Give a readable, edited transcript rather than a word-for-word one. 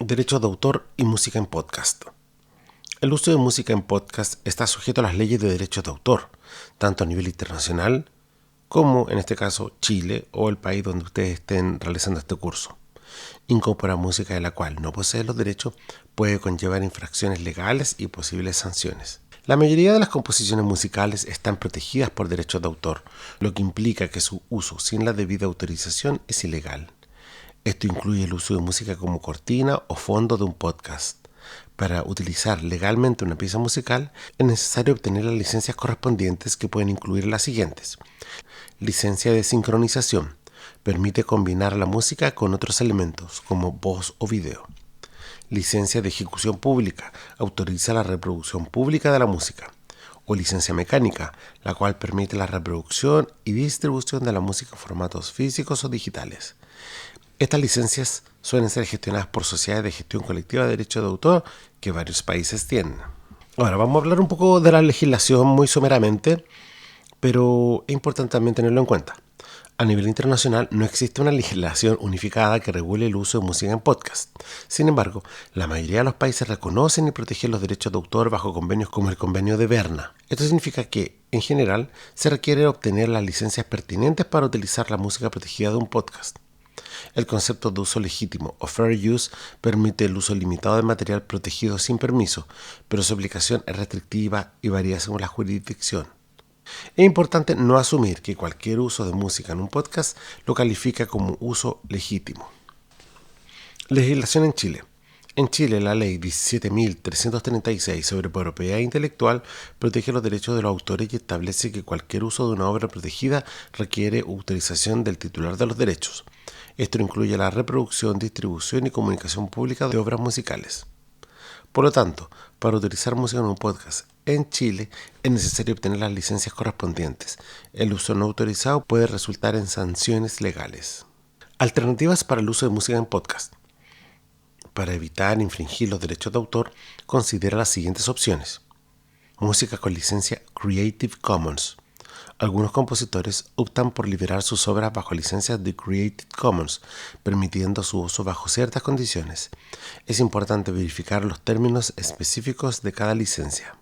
Derechos de autor y música en podcast. El uso de música en podcast está sujeto a las leyes de derechos de autor, tanto a nivel internacional como, en este caso, Chile o el país donde ustedes estén realizando este curso. Incorporar música de la cual no posee los derechos puede conllevar infracciones legales y posibles sanciones. La mayoría de las composiciones musicales están protegidas por derechos de autor, lo que implica que su uso sin la debida autorización es ilegal. Esto incluye el uso de música como cortina o fondo de un podcast. Para utilizar legalmente una pieza musical es necesario obtener las licencias correspondientes, que pueden incluir las siguientes. Licencia de sincronización. Permite combinar la música con otros elementos como voz o video. Licencia de ejecución pública. Autoriza la reproducción pública de la música. O licencia mecánica, la cual permite la reproducción y distribución de la música en formatos físicos o digitales. Estas licencias suelen ser gestionadas por sociedades de gestión colectiva de derechos de autor que varios países tienen. Ahora vamos a hablar un poco de la legislación muy someramente, pero es importante también tenerlo en cuenta. A nivel internacional no existe una legislación unificada que regule el uso de música en podcast. Sin embargo, la mayoría de los países reconocen y protegen los derechos de autor bajo convenios como el Convenio de Berna. Esto significa que, en general, se requiere obtener las licencias pertinentes para utilizar la música protegida de un podcast. El concepto de uso legítimo o fair use permite el uso limitado de material protegido sin permiso, pero su aplicación es restrictiva y varía según la jurisdicción. Es importante no asumir que cualquier uso de música en un podcast lo califica como uso legítimo. Legislación en Chile. En Chile, la ley 17.336 sobre propiedad intelectual protege los derechos de los autores y establece que cualquier uso de una obra protegida requiere autorización del titular de los derechos. Esto incluye la reproducción, distribución y comunicación pública de obras musicales. Por lo tanto, para utilizar música en un podcast en Chile es necesario obtener las licencias correspondientes. El uso no autorizado puede resultar en sanciones legales. Alternativas para el uso de música en podcast. Para evitar infringir los derechos de autor, considera las siguientes opciones. Música con licencia Creative Commons. Algunos compositores optan por liberar sus obras bajo licencias de Creative Commons, permitiendo su uso bajo ciertas condiciones. Es importante verificar los términos específicos de cada licencia.